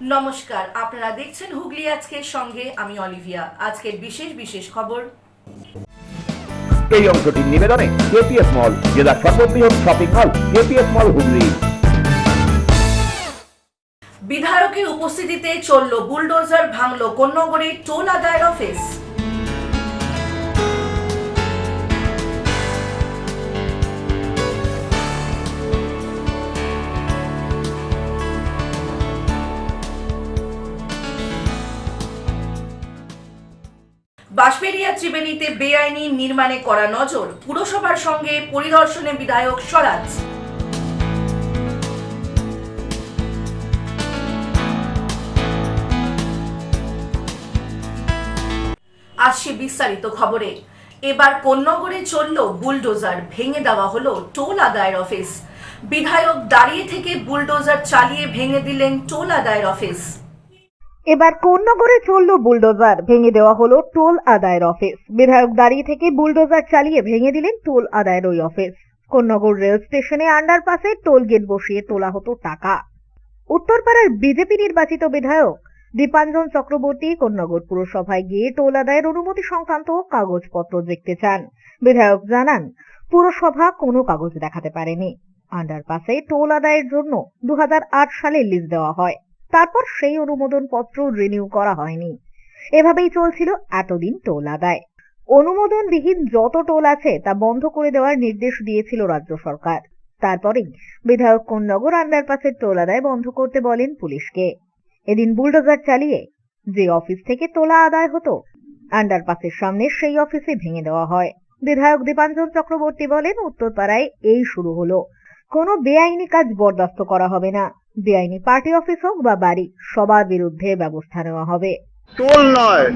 নমস্কার, আপনারা দেখছেন হুগলি আজকের সঙ্গে আমি অলিভিয়া। আজকের বিশেষ বিশেষ খবর। এই অংশটির নিবেদনে কেপিএস মল, জেলার সর্ববৃহৎ শপিং মল কেপিএস মল হুগলি। বিধায়কের উপস্থিতিতে চলল বুলডোজার, ভাঙল কোন্নগরের টোল আদায়ের অফিস। বাঁশবেড়িয়া ত্রিবেণীতে বেআইনি নির্মাণে করা নজর, পুরসভার সঙ্গে পরিদর্শনে বিধায়ক স্বরাজ। আসছে বিস্তারিত খবরে। এবার কোন্নগরে চলল বুলডোজার, ভেঙে দেওয়া হলো টোল আদায়ের অফিস। বিধায়ক দাঁড়িয়ে থেকে বুলডোজার চালিয়ে ভেঙে দিলেন টোল আদায়ের অফিস। এবার কোন্নগরে চলল বুলডোজার, ভেঙে দেওয়া হলো টোল আদায়ের অফিস। বিধায়ক দাঁড়িয়ে থেকে বুলডোজার চালিয়ে ভেঙে দিলেন টোল আদায়ের ওই অফিস। কোন্নগর রেল স্টেশনে আন্ডারপাসে টোল গেট বসিয়ে তোলা হতো টাকা। উত্তরপাড়ার বিজেপি নির্বাচিত বিধায়ক দীপাঞ্জন চক্রবর্তী কোন্নগর পুরসভায় গিয়ে টোল আদায়ের অনুমতি সংক্রান্ত কাগজপত্র দেখতে চান। বিধায়ক জানান, পুরসভা কোনো কাগজ দেখাতে পারেনি। আন্ডারপাসে টোল আদায়ের জন্য 2008 সালে লিজ দেওয়া হয়, তারপর সেই অনুমোদন পত্র রিনিউ করা হয়নি। এভাবেই চলছিল এতদিন টোল আদায়। অনুমোদনবিহীন যত টোল আছে তা বন্ধ করে দেওয়ার নির্দেশ দিয়েছিল রাজ্য সরকার। তারপরেই বিধায়ক কোন্নগর আন্ডারপাসের টোল আদায় বন্ধ করতে বলেন পুলিশকে। এদিন বুলডোজার চালিয়ে যে অফিস থেকে তোলা আদায় হতো, আন্ডারপাসের সামনে সেই অফিসে ভেঙে দেওয়া হয়। বিধায়ক দীপাঞ্জন চক্রবর্তী বলেন, উত্তরপাড়ায় এই শুরু হলো। কোনো বেআইনি কাজ বরদাস্ত করা হবে না। বেআইনি পার্টি অফিস হোক বা বাড়ি, সবার বিরুদ্ধে ব্যবস্থা নেওয়া হবে। টোল নয়,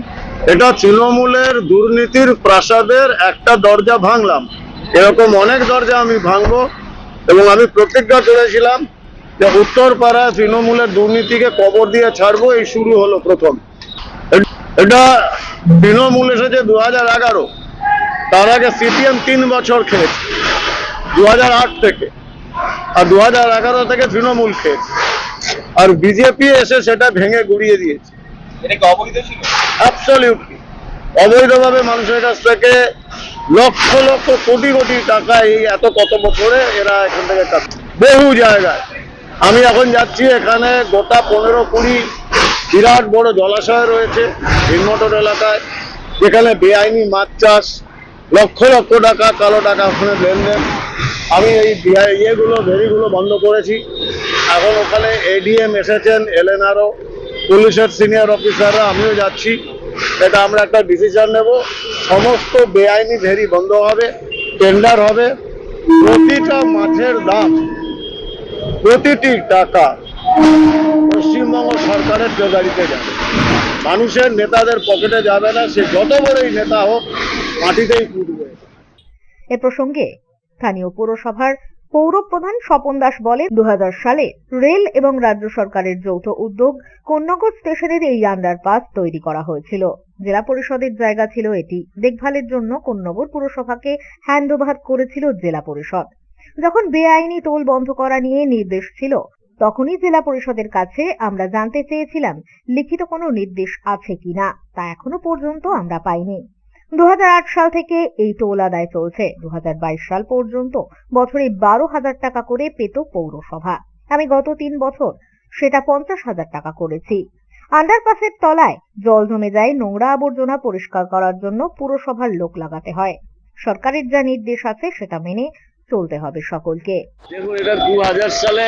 এটা তৃণমূলের দুর্নীতির প্রাসাদের একটা দরজা ভাঙলাম। এরকম অনেক দরজা আমি ভাঙবো এবং আমি প্রতিজ্ঞা করেছিলাম যে উত্তরপাড়ায় তৃণমূলের দুর্নীতিকে কবর দিয়ে ছাড়বো। এই শুরু হলো প্রথম। এটা তৃণমূল এসেছে 2011, তার আগে সিপিএম 3 বছর খেয়েছে 2008 থেকে, আর 2011 থেকে তৃণমূল খেয়েছে, আর বিজেপি এসে সেটা ভেঙে গুড়িয়ে দিয়েছে। এটা কি অবৈধ ছিল? অ্যাবসলিউটলি অবৈধভাবে মানুষের কাছ থেকে লক্ষ লক্ষ কোটি কোটি টাকা এই কত বছরে এরা এখান থেকে কাটছে বহু জায়গায়। আমি এখন যাচ্ছি, এখানে গোটা 15-20 বিরাট বড় জলাশয় রয়েছে হিলমটর এলাকায়, যেখানে বেআইনি মাছ চাষ, লক্ষ লক্ষ টাকা কালো টাকা ওখানে লেনদেন। আমি এই ভেরিগুলো বন্ধ করেছি। এখন ওখানে এডিএম এসেছেন, এলএনআরও, পুলিশের সিনিয়র অফিসাররা, আমিও যাচ্ছি। এটা আমরা একটা ডিসিশন নেব, সমস্ত বেআইনি ভেরি বন্ধ হবে, টেন্ডার হবে। প্রতিটা মাছের দাম, প্রতিটি টাকা পশ্চিমবঙ্গ সরকারের ট্রেজারিতে যাবে, মানুষের নেতাদের পকেটে যাবে না। সে যত বড়ই নেতা হোক, মাটিতেই পুঁতবে। এ প্রসঙ্গে স্থানীয় পুরসভার পৌর প্রধান স্বপন দাস বলেন, 2000 সালে রেল এবং রাজ্য সরকারের যৌথ উদ্যোগ কোন্নগর স্টেশনের এই আন্ডারপাস তৈরি করা হয়েছিল। জেলা পরিষদের জায়গা ছিল এটি। দেখভালের জন্য কোন্নগর পুরসভাকে হ্যান্ডওভার করেছিল জেলা পরিষদ। যখন বেআইনি টোল বন্ধ করা নিয়ে নির্দেশ ছিল, তখনই জেলা পরিষদের কাছে আমরা জানতে চেয়েছিলাম লিখিত কোনো নির্দেশ আছে কিনা। তা এখনো পর্যন্ত আমরা পাইনি। 2008 সাল থেকে এই টোল আদায় চলছে। 2022 সাল পর্যন্ত বছরে 12,000 টাকা করে পেত পৌরসভা। আমি গত 3 বছর সেটা 50,000 টাকা করেছি। আন্ডারপাসের তলায় জল জমে যায়, নোংরা আবর্জনা পরিষ্কার করার জন্য পুরসভার লোক লাগাতে হয়। সরকারের যা নির্দেশ আছে সেটা মেনে চলতে হবে সকলকে। দেখুন, এটা 2000 সালে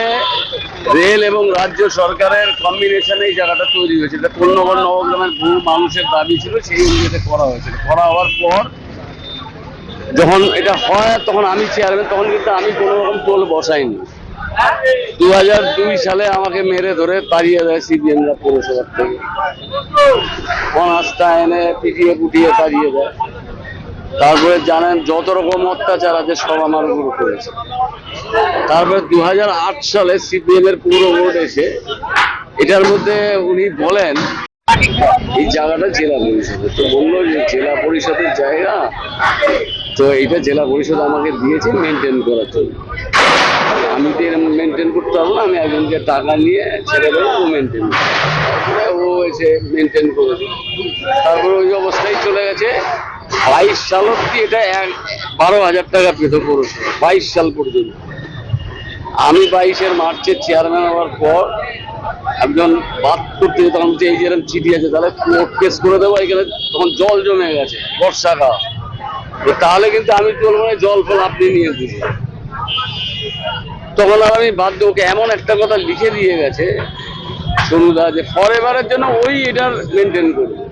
রেল এবং রাজ্য সরকারের কম্বিনেশনে এই জায়গাটা তৈরি হয়েছে। এটা কোন্নগর নবগ্রামের বহু মানুষের দাবি ছিল, সেই অনুযায়ী করা হয়েছিল। করা হওয়ার পর যখন এটা হয়, তখন আমি চেয়ারম্যান, তখন কিন্তু আমি কোনো রকম টোল বসাইনি। 2002 সালে আমাকে মেরে ধরে তাড়িয়ে দেয় সিপিএমরা পৌরসভার থেকে, অনাস্থা এনে পিটিয়ে পুটিয়ে তাড়িয়ে দেয়। তারপরে জানেন যত রকম অত্যাচার আছে সব আমার উপর করেছে। তারপরে 2008 সালে সিপিএম এর পৌর বোর্ড এসে এটার মধ্যে উনি বলেন এই জায়গাটা জেলা পরিষদের, তো বললো যে জেলা পরিষদের জায়গা, তো এটা জেলা পরিষদ আমাকে দিয়েছে মেনটেন করার জন্য। আমি তো এরকম মেনটেন করতে পারবো না, আমি একজনকে টাকা নিয়ে ছেড়ে দেবো, ও মেনটেন ও এসে মেনটেন করে দিল। তারপরে ওই অবস্থায় চলে গেছে। 22 সাল অব্দি এটা 12,000 টাকা পেত পৌরসভা, 22 সাল পর্যন্ত। আমি 22-এর মার্চের চেয়ারম্যান হওয়ার পর একজন বাদ করতে যেত, তখন এই যেরকম চিঠি আছে তাহলে কোর্ট কেস করে দেবো, এখানে তখন জল জমে গেছে বর্ষাকাল, তাহলে কিন্তু আমি বলবো না জল ফল আপনি নিয়ে বুঝি। তখন আর আমি বাধ্য, ওকে এমন একটা কথা লিখে দিয়ে গেছে সনুদা যে ফরএভারের জন্য ওই এটার মেনটেন করবে।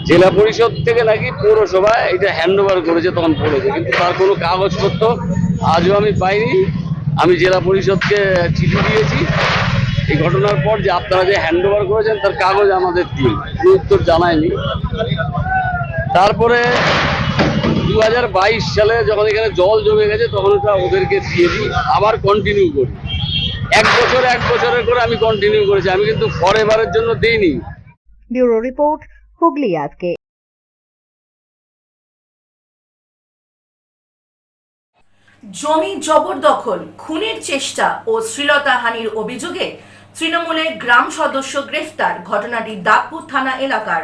জেলা পরিষদ থেকে নাকি পৌরসভায় এটা হ্যান্ড ওভার করেছে তখন বলেছে, কিন্তু তার কোনো কাগজপত্র আজও আমি পাইনি। আমি জেলা পরিষদকে চিঠি দিয়েছি এই ঘটনার পর যে আপনারা যে হ্যান্ড ওভার করেছেন তার কাগজ আমাদের দিন, উত্তর জানায়নি। তারপরে 2022 সালে যখন এখানে জল জমে গেছে তখন ওটা ওদেরকে দিয়ে দিই, আবার কন্টিনিউ করি। 1 বছরের করে আমি কন্টিনিউ করেছি, আমি কিন্তু ফরএভারের জন্য দিইনি। ব্যুরো রিপোর্ট, হুগলি আজকে। জমি জবরদখল, খুনের চেষ্টা ও শ্লীলতাহানির অভিযোগে তৃণমূলের গ্রাম সদস্য গ্রেফতার। ঘটনাটি দাঁতপুর থানা এলাকার।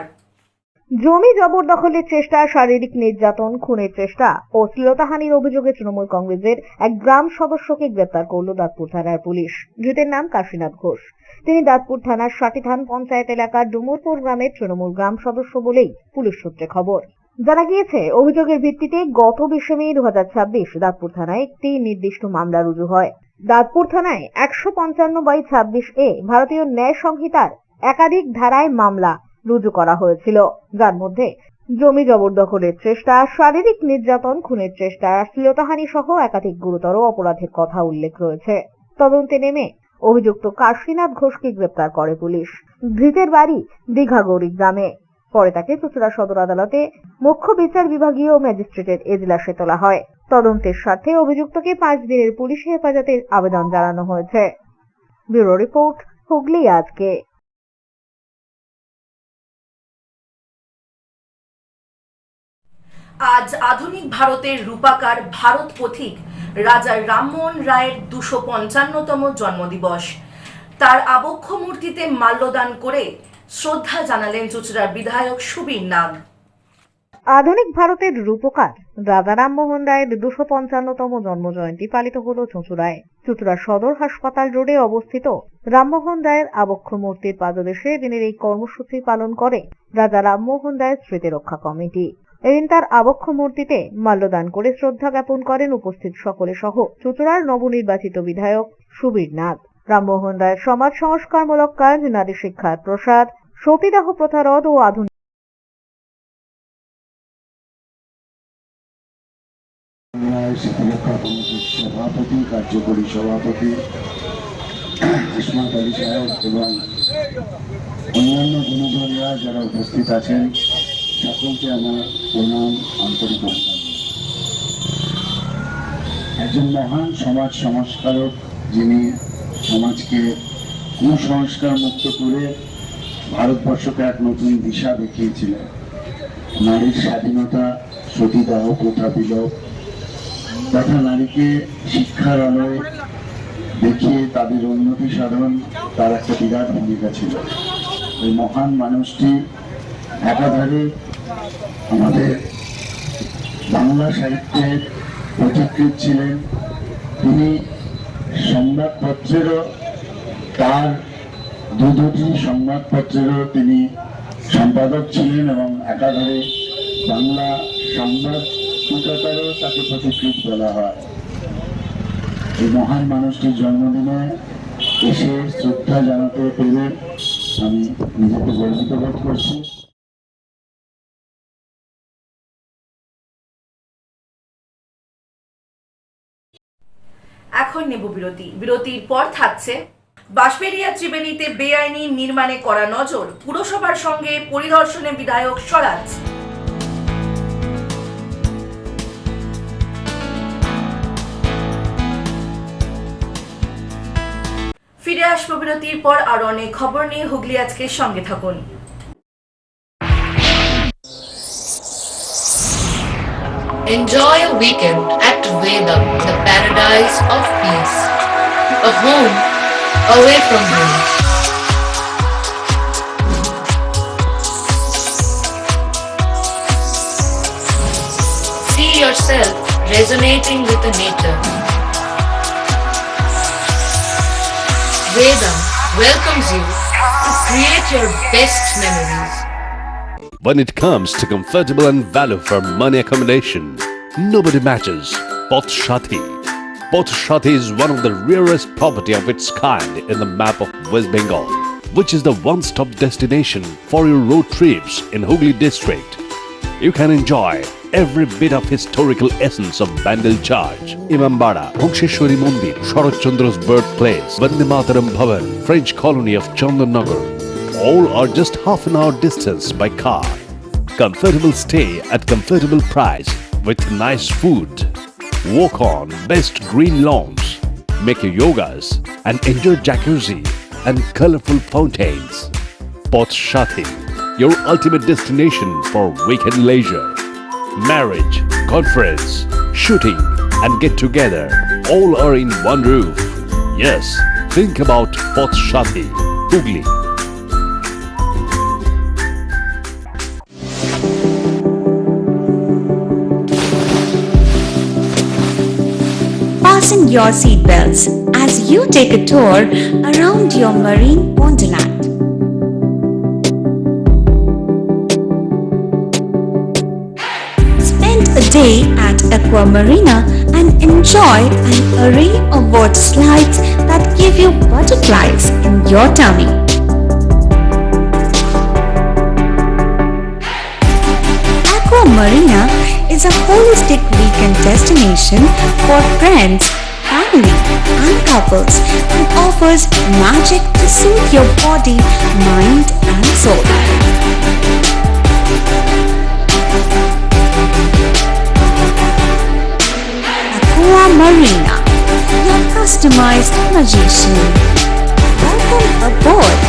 জমি জবরদখলের চেষ্টা, শারীরিক নির্যাতন, খুনের চেষ্টা ও শ্লীলতাহানির অভিযোগে তৃণমূল কংগ্রেসের এক গ্রাম সদস্যকে গ্রেপ্তার করল দাঁতপুর থানার পুলিশ। ধৃতের নাম কাশীনাথ ঘোষ। তিনি দাঁতপুর থানার সাটিথান পঞ্চায়েত এলাকার ডুমুরপুর গ্রামের তৃণমূল গ্রাম সদস্য বলেই পুলিশ সূত্রে খবর। জানা গিয়েছে, অভিযোগের ভিত্তিতে গত 20 মে 2026 দাঁতপুর থানায় একটি নির্দিষ্ট মামলা রুজু হয়। দাঁতপুর থানায় 155/26 ভারতীয় ন্যায় সংহিতার একাধিক ধারায় মামলা রুজু করা হয়েছিল, যার মধ্যে জমি জবরদখলের চেষ্টা, শারীরিক নির্যাতন, খুনের চেষ্টা, শ্লীলতাহানি সহ একাধিক গুরুতর অপরাধের কথা উল্লেখ রয়েছে। তদন্তে নেমে অভিযুক্ত কাশীনাথ ঘোষকে গ্রেপ্তার করে পুলিশ। ধৃতের বাড়ি দীঘাগৌরী গ্রামে। পরে তাকে চুঁচুড়া সদর আদালতে মুখ্য বিচার বিভাগীয় ম্যাজিস্ট্রেটের এজলাসে তোলা হয়। তদন্তের স্বার্থে অভিযুক্তকে 5 দিনের পুলিশি হেফাজতের আবেদন জানানো হয়েছে। ব্যুরো রিপোর্ট, হুগলি আজকে। আজ আধুনিক ভারতের রূপাকার ভারত পথিক রাজা রামমোহন রায়ের 255তম জন্মদিবস। তার আবক্ষ মূর্তিতে মাল্যদান করে শ্রদ্ধা জানালেন চুঁচুড়ার বিধায়ক সুবীর নাগ। আধুনিক ভারতের রূপকার রাজা রামমোহন রায়ের 255তম জন্মজয়ন্তী পালিত হলো চুঁচুড়ায়। চুঁচুড়া সদর হাসপাতাল রোডে অবস্থিত রামমোহন রায়ের আবক্ষ মূর্তির পাদদেশে দিনের এই কর্মসূচি পালন করে রাজা রামমোহন রায়ের স্মৃতি রক্ষা কমিটি। এদিন তার আবক্ষ মূর্তিতে মাল্যদান করে শ্রদ্ধা জ্ঞাপন করেন উপস্থিত সকলে সহ চুঁচুড়ার নবনির্বাচিত বিধায়ক সুবীর নাগ। রামমোহন রায়ের সমাজ সংস্কারমূলক কাজ, নারী শিক্ষার প্রসার, সতীদাহ প্রথা রোধ ও আধুনিক স্মৃতিরক্ষা কমিটির সভাপতি, কার্যকরী সভাপতি ইসমাত আলী সাহেব এবং অন্যান্য গুণধরীরা যারা উপস্থিত আছেন, সকলকে আমার প্রণাম, আন্তরিক অভিনন্দন। একজন মহান সমাজ সংস্কারক, যিনি সমাজকে কুসংস্কার মুক্ত করে ভারতবর্ষকে এক নতুন দিশা দেখিয়েছিলেন। নারীর স্বাধীনতা, সতীদাহ প্রথা বিলোপ তথা নারীকে শিক্ষার আলোয় দেখিয়ে তাদের উন্নতি সাধন তার একটা বিরাট ভূমিকা ছিল। এই মহান মানুষটি একাধারে আমাদের বাংলা সাহিত্যের পথিকৃৎ ছিলেন। তিনি সংবাদপত্রেরও, তার দুটি সংবাদপত্রেরও তিনি সম্পাদক ছিলেন এবং একাধারে বাংলা সংবাদ সম্পাদকেরও তাকে পথিকৃৎ বলা হয়। এই মহান মানুষটির জন্মদিনে এসে শ্রদ্ধা জানাতে পেরে আমি নিজেকে গর্বিত বোধ করছি। এখন নেব বিরতি। বিরতির পর থাকছে বাঁশবেড়িয়া ত্রিবেণীতে বেআইনি নির্মাণে করা নজর, পুরসভার সঙ্গে পরিদর্শনে বিধায়ক স্বরাজ। ফিরে আসবো বিরতির পর আর অনেক খবর নিয়ে। হুগলি আজকের সঙ্গে থাকুন। Enjoy a weekend at Vedam, the paradise of peace. A home away from home. See yourself resonating with the nature. Vedam welcomes you to create your best memories. When it comes to comfortable and value for money accommodation, nobody matches Poth Shati. Poth Shati is one of the rarest property of its kind in the map of West Bengal, which is the one-stop destination for your road trips in Hooghly district. You can enjoy every bit of historical essence of Bandel Church, Imambara, Bhongsheshwari Mandir, Sharat Chandra's birthplace, Vande Mataram Bhavan, French colony of Chandannagar. All are just half an hour distance by car. Comfortable stay at comfortable price with nice food. Walk on best green lawns, make your yogas and enjoy jacuzzi and colorful fountains. Poth Shati, your ultimate destination for weekend leisure. Marriage, conference, shooting and get together all are in one roof. Yes, think about Poth Shati, Hooghly. Fasten your seatbelts as you take a tour around your marine wonderland. Spend a day at Aqua Marina and enjoy an array of water slides that give you butterflies in your tummy. Aqua Marina is a holistic weekend destination for friends, family, and couples and offers magic to soothe your body, mind, and soul. Aqua Marina, your customized magician. Welcome aboard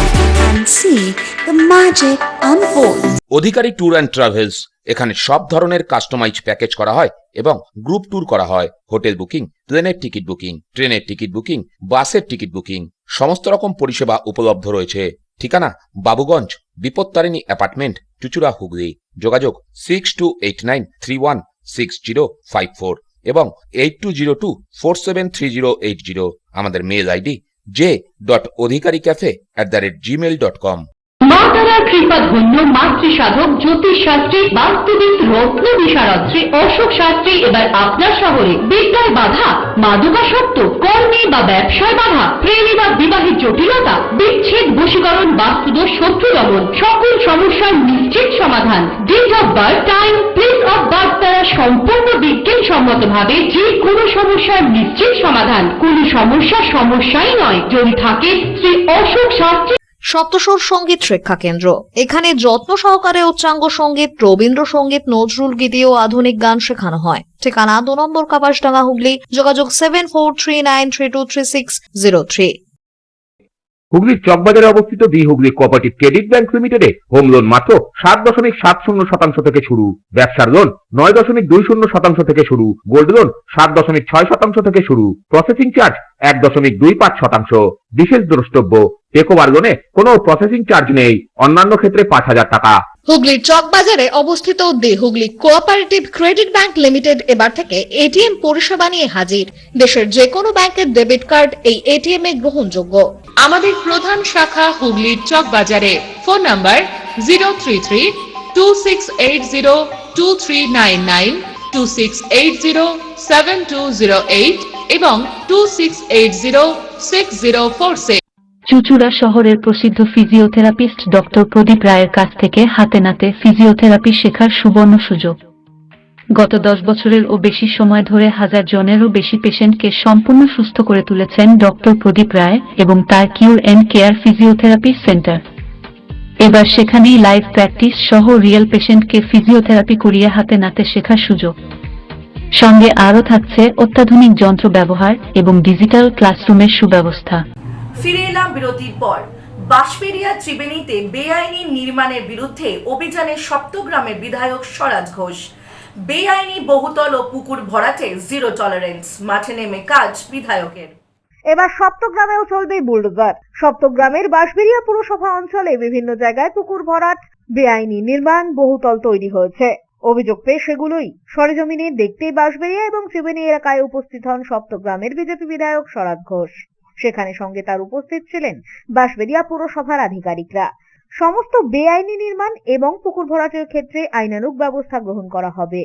and see the magic unfold. Adhikari tour and travels এখানে সব ধরনের customise package করা হয় এবং group tour করা হয়। Hotel booking, প্লেনের ticket booking, ট্রেনের টিকিট বুকিং, বাসের টিকিট বুকিং, সমস্ত রকম পরিষেবা উপলব্ধ রয়েছে। ঠিকানা বাবুগঞ্জ, বিপত্তারিণী অ্যাপার্টমেন্ট, চুচুড়া, হুগলি। যোগাযোগ 6289316054 এবং 8202473080। আমাদের মেল আইডি j.odhikaricafe@gmail.com। মা তারার কৃপা ধন্য মাতৃ সাধক জ্যোতিষ শাস্ত্রী, বাস্তুবিদ, রত্ন বিশারদ অশোক শাস্ত্রী এবার আপনার শহরে। বিদ্যায় বাধা, মাদকাসক্ত, কর্মে বা ব্যবসায় বাধা, প্রেমে বা বিবাহের জটিলতা, বিচ্ছেদ, বশীকরণ, বাস্তুদোষ, শত্রু দমন, সকল সমস্যার নিশ্চিত সমাধান। Date of birth, time, place of birth দ্বারা সম্পূর্ণ বিজ্ঞানসম্মত ভাবে যে কোনো সমস্যার নিশ্চিত সমাধান। কোনো সমস্যাই নয় যদি থাকে শ্রী অশোক শাস্ত্রী সপ্তস্বর সঙ্গীত শিক্ষা কেন্দ্র। এখানে যত্ন সহকারে উচ্চাঙ্গ সঙ্গীত, রবীন্দ্রসঙ্গীত, নজরুল গীতি ও আধুনিক গান শেখানো হয়। ঠিকানা 2 নম্বর কাপাসডাঙ্গা, হুগলি। যোগাযোগ 7439323603। হুগলির চকবাজারে অবস্থিত the Hooghly cooperative credit bank লিমিটেডে হোম লোন মাত্র 7.70% থেকে শুরু, ব্যবসার লোন 9.20% থেকে শুরু, গোল্ড লোন 7.6% থেকে শুরু, প্রসেসিং চার্জ 1.25%। বিশেষ দ্রষ্টব্য, টেকওভার লোনে কোনো প্রসেসিং চার্জ নেই, অন্যান্য ক্ষেত্রে 5,000 টাকা। হুগলির চকবাজারে অবস্থিত the Hooghly cooperative credit bank limited এবার থেকে এটিএম পরিষেবা নিয়ে হাজির। দেশের যে কোনো ব্যাংকের ডেবিট কার্ড এই এটিএম এ গ্রহণযোগ্য। আমাদের প্রধান শাখা হুগলির চকবাজারে। ফোন নাম্বার 033-2680-2399, 2680-7208 এবং 2680-6046। চুচুড়া শহরের প্রসিদ্ধ ফিজিওথেরাপিস্ট ডক্টর প্রদীপ রায়ের কাছ থেকে হাতে নাতে ফিজিওথেরাপি শেখার সুবর্ণ সুযোগ। গত 10 বছরেরও বেশি সময় ধরে 1000 জনেরও বেশি পেশেন্টকে সম্পূর্ণ সুস্থ করে তুলেছেন ডক্টর প্রদীপ রায় এবং তার কিউর এন্ড কেয়ার ফিজিওথেরাপি সেন্টার। এবার সেখানেই লাইভ প্র্যাকটিস সহ রিয়েল পেশেন্টকে ফিজিওথেরাপি করিয়ে হাতে নাতে শেখার সুযোগ। সঙ্গে আরও থাকছে অত্যাধুনিক যন্ত্র ব্যবহার এবং ডিজিটাল ক্লাসরুমের সুব্যবস্থা। ফিরে এলাম বিরতির পর। বাঁশবেড়িয়া ত্রিবেণীতে বেআইনি নির্মাণের বিরুদ্ধে অভিযানে সপ্তগ্রামের বিধায়ক স্বরাজ ঘোষ। বেআইনি বহুতল ও পুকুর ভরাটে জিরো টলারেন্স, মাঠে নেমে কাজ বিধায়কের। এবার সপ্তগ্রামেও চলবে বুলডোজার। সপ্তগ্রামের বাঁশবেড়িয়া পুরসভা অঞ্চলে বিভিন্ন জায়গায় পুকুর ভরাট, বেআইনি নির্মাণ, বহুতল তৈরি হয়েছে। অভিযোগ পেয়ে সেগুলোই সরেজমিনে দেখতেই বাঁশবেড়িয়া এবং ত্রিবেণী এলাকায় উপস্থিত হন সপ্তগ্রামের বিজেপি বিধায়ক শরৎ ঘোষ। সেখানে সঙ্গে তার উপস্থিত ছিলেন বাঁশবেড়িয়া পুরসভার আধিকারিকরা। সমস্ত বেআইনি নির্মাণ এবং পুকুর ভরাটের ক্ষেত্রে আইনানুগ ব্যবস্থা গ্রহণ করা হবে,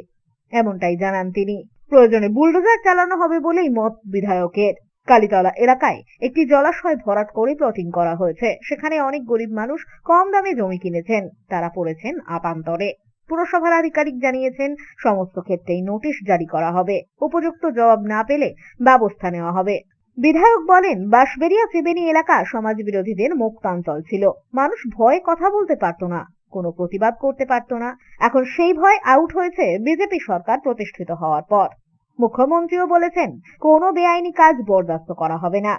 এমনটাই জানান তিনি। প্রয়োজনে বুলডোজার চালানো হবে বলেই মত বিধায়কের। কালীতলা এলাকায় একটি জলাশয় ভরাট করে প্লটিং করা হয়েছে। সেখানে অনেক গরিব মানুষ কম দামে জমি কিনেছেন, তারা পড়েছেন আপান্তরে। পুরসভার আধিকারিক জানিয়েছেন সমস্ত ক্ষেত্রেই নোটিশ জারি করা হবে, উপযুক্ত জবাব না পেলে ব্যবস্থা নেওয়া হবে। বিধায়ক বলেন, বাঁশবেড়িয়া ত্রিবেণী এলাকা সমাজ বিরোধীদের মুক্তাঞ্চল ছিল। মানুষ ভয়ে কথা বলতে পারত না, কোনো প্রতিবাদ করতে পারত না। এখন সেই ভয় আউট হয়েছে বিজেপি সরকার প্রতিষ্ঠিত হওয়ার পর। মুখ্যমন্ত্রীও বলেছেন কোনো বেআইনি কাজ বরদাস্ত করা হবে না।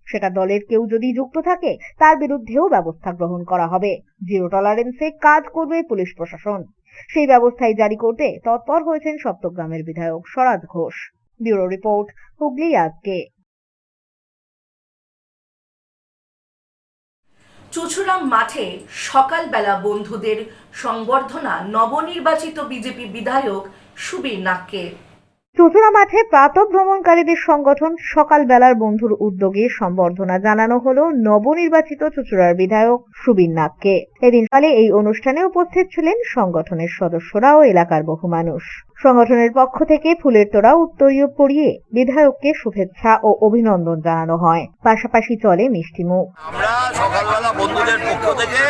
সেটা দলের কেউ যদি যুক্ত থাকে তার বিরুদ্ধেও ব্যবস্থা গ্রহণ করা হবে। জিরো টলারেন্সে কাজ করবে পুলিশ প্রশাসন, সেই ব্যবস্থাই জারি করতে তৎপর হয়েছেন সপ্তগ্রামের বিধায়ক শরৎ ঘোষ। ব্যুরো রিপোর্ট, হুগলি আজকে। চুঁচুড়াম মাঠে সকালবেলা বন্ধুদের সংবর্ধনা নবনির্বাচিত বিজেপি বিধায়ক সুবীর নাগকে। চুঁচুড়া মাঠে প্রাতঃ ভ্রমণকারীদের সংগঠন সকালবেলার বন্ধুর উদ্যোগে সম্বর্ধনা জানানো হলো নবনির্বাচিত চুঁচুড়ার বিধায়ক সুবীর নাগকে। এদিন সকালে এই অনুষ্ঠানে উপস্থিত ছিলেন সংগঠনের সদস্যরা ও এলাকার বহু মানুষ। সংগঠনের পক্ষ থেকে ফুলের তোড়া উত্তরীয় পরিয়ে বিধায়ককে শুভেচ্ছা ও অভিনন্দন জানানো হয়। পাশাপাশি চলে মিষ্টিমুখ। আমরা সকালবেলা বন্ধুদের পক্ষ থেকে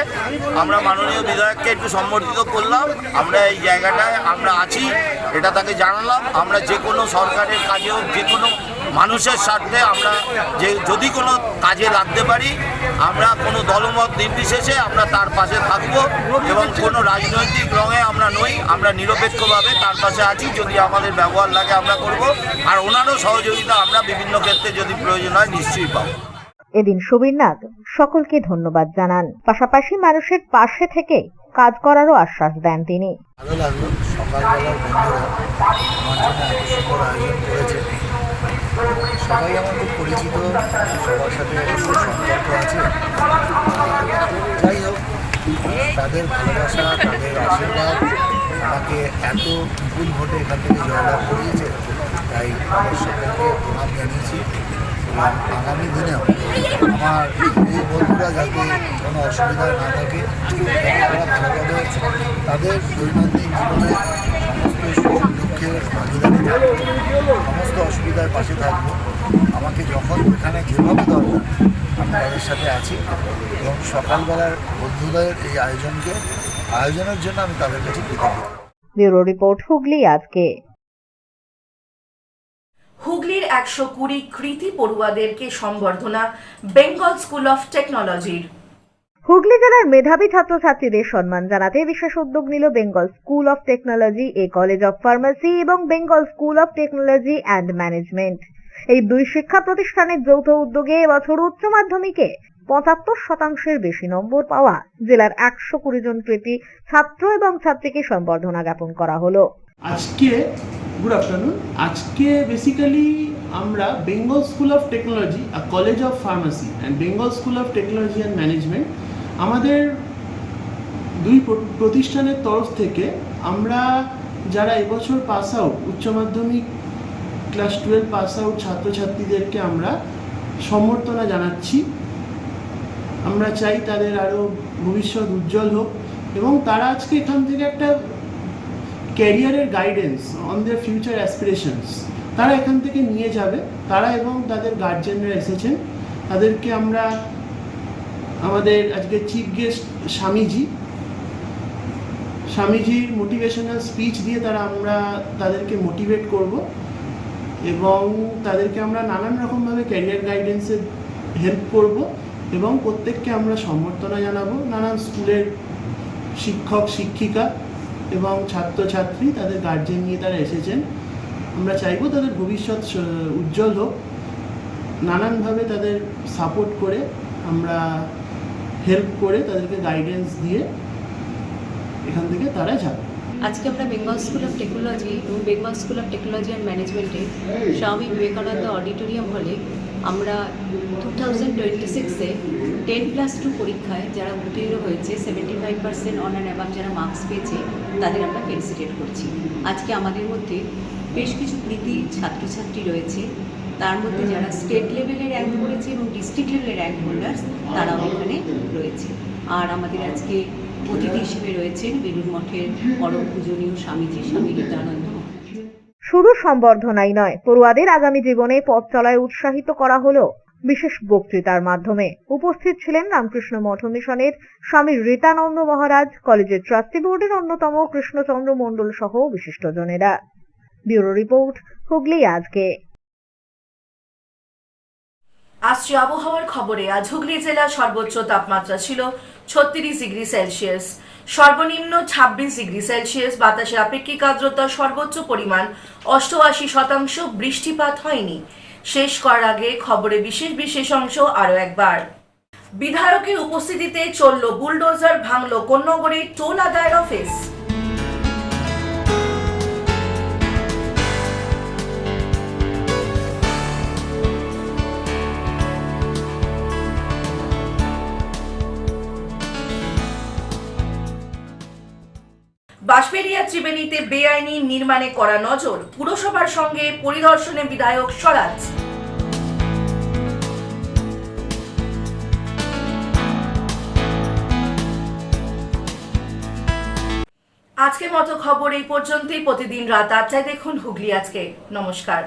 আমরা মাননীয় বিধায়ককে একটু সম্বর্ধিত করলাম। আমরা এই জায়গাটায় আমরা আছি এটা তাকে জানালাম। আমরা যে কোনো সরকারের কাজে হোক, যে কোনো মানুষের স্বার্থে আমরা যদি কোনো কাজে লাগতে পারি, আমরা কোনো দলমত নির্বিশেষে আমরা তার পাশে থাকব এবং কোনো রাজনৈতিক রঙে আমরা নই, আমরা নিরপেক্ষভাবে তার পাশে আছি। যদি আমাদের ব্যবহার লাগে আমরা করব, আর ওনারও সহযোগিতা আমরা বিভিন্ন ক্ষেত্রে যদি প্রয়োজন হয় নিশ্চয়ই পাবো। এদিন সুবীর নাগ সকলকে ধন্যবাদ জানান, পাশাপাশি মানুষের পাশে থেকে কাজ করারও আশ্বাস দেন তিনি। ভালো লাগলো সকালবেলার বন্ধুরা আমার জন্য এত সুন্দর আয়োজন করেছে। সবাই আমার খুব পরিচিত, সবার সাথে সম্পর্ক আছে। যাই হোক, তাদের ভালোবাসা, তাদের আশীর্বাদ আমাকে এত বিপুল ভোটে এখান থেকে জয়লাভ করিয়েছে, তাই তাদের সকলকে প্রণাম জানিয়েছি। এবং আগামী দিনেও আমার এই বন্ধুরা যাতে কোনো অসুবিধা না থাকে, তারা ভালোভাবে তাদের দৈনন্দিন জীবনে সমস্ত সুখ দুঃখের ভাগিদারি থাকবে, সমস্ত অসুবিধার পাশে থাকবো। আমাকে যখন এখানে যেভাবে দরকার আমি তাদের সাথে আছি এবং সকালবেলার বন্ধুদের এই আয়োজনের জন্য আমি তাদের কাছে কৃতজ্ঞ। ব্যুরো রিপোর্ট, হুগলি আজকে। হুগলির 120 কৃতি পড়ুয়াদেরকে সম্বর্ধনা বেঙ্গল স্কুল অফ টেকনোলজির। হুগলি জেলার মেধাবী ছাত্রছাত্রীদের সম্মান জানাতে বিশেষ উদ্যোগ নিল Bengal School of Technology, a College of Pharmacy এবং Bengal School of Technology and Management. এই দুই শিক্ষা প্রতিষ্ঠানের যৌথ উদ্যোগে এবছর উচ্চ মাধ্যমিকে 75% বেশি নম্বর পাওয়া জেলার 120 জন কৃতি ছাত্র এবং ছাত্রীকে সম্বর্ধনা জ্ঞাপন করা হলো। আজকে গুড আফটারনুন। আজকে বেসিক্যালি আমরা Bengal School of technology, college of pharmacy and Bengal School of Technology and management, আমাদের দুই প্রতিষ্ঠানের তরফ থেকে আমরা যারা এবছর পাস আউট, উচ্চ মাধ্যমিক ক্লাস 12 পাস আউট ছাত্রছাত্রীদেরকে আমরা সম্বর্ধনা জানাচ্ছি। আমরা চাই তাদের আরও ভবিষ্যৎ উজ্জ্বল হোক এবং তারা আজকে এখান থেকে একটা ক্যারিয়ারের guidance on their future aspirations তারা এখান থেকে নিয়ে যাবে। তারা এবং তাদের গার্জেনরা এসেছেন, তাদেরকে আমরা আমাদের আজকে চিফ গেস্ট স্বামীজির মোটিভেশনাল স্পিচ দিয়ে আমরা তাদেরকে মোটিভেট করব এবং তাদেরকে আমরা নানান রকমভাবে ক্যারিয়ার গাইডেন্সে হেল্প করব এবং প্রত্যেককে আমরা সম্বর্ধনা জানাবো। নানান স্কুলের শিক্ষক শিক্ষিকা এবং ছাত্রছাত্রী, তাদের গার্জেন নিয়ে তারা এসেছেন। আমরা চাইবো তাদের ভবিষ্যৎ উজ্জ্বল হোক, নানানভাবে তাদের সাপোর্ট করে, আমরা হেল্প করে, তাদেরকে গাইডেন্স দিয়ে এখান থেকে তারা যাবে। আজকে আমরা বেঙ্গল স্কুল অফ টেকনোলজি এবং Bengal School of Technology and ম্যানেজমেন্টে স্বামী বিবেকানন্দ অডিটোরিয়াম হলে আমরা 2026-এ 10+2 পরীক্ষায় যারা উত্তীর্ণ হয়েছে 75% অন অ্যান্ড অ্যাবাভ যারা মার্কস পেয়েছে তাদের আমরা ফেলিসিটেট করছি। আজকে আমাদের মধ্যে বেশ কিছু কৃতি ছাত্রছাত্রী রয়েছে, তার মধ্যে যারা স্টেট লেভেলে র্যাঙ্ক করেছে এবং ডিস্ট্রিক্ট লেভেলে র্যাঙ্ক হোল্ডার্স তারাও এখানে রয়েছে। আর আমাদের আজকে অতিথি হিসেবে রয়েছেন বেলুর মঠের পরম পূজনীয় স্বামীজি স্বামী গীতানন্দ। শুধু সম্বর্ধনাই নয়, পড়ুয়াদের আগামী জীবনে পথ চলায় উৎসাহিত করা হলো বিশেষ বক্তৃতার মাধ্যমে। উপস্থিত ছিলেন রামকৃষ্ণ মঠ মিশনের স্বামী রীতানন্দ মহারাজ, কলেজের ট্রাস্টি বোর্ডের অন্যতম কৃষ্ণচন্দ্র মণ্ডল সহ বিশিষ্টজনেরা। ব্যুরো রিপোর্ট, হুগলি আজকে। আসছে আবহাওয়ার খবরে। আজ হুগলি জেলার সর্বোচ্চ তাপমাত্রা ছিল 36 ডিগ্রি সেলসিয়াস, সর্বনিম্ন 26 ডিগ্রি সেলসিয়াস। বাতাসের আপেক্ষিক আর্দ্রতা সর্বোচ্চ পরিমাণ 88%। বৃষ্টিপাত হয়নি। শেষ করার আগে খবরে বিশেষ অংশ আরও একবার। বিধায়কের উপস্থিতিতে চলল বুলডোজার, ভাঙল কোন্নগরের টোল আদায়ের অফিস। বাঁশবেড়িয়া ত্রিবেণীতে বেআইনি নির্মাণে করা নজর। পুরসভার সঙ্গে পরিদর্শনে বিধায়ক স্বরাজ। আজকের মতো খবর এই পর্যন্তই। প্রতিদিন রাত 8টায় দেখুন হুগলি আজকে। নমস্কার।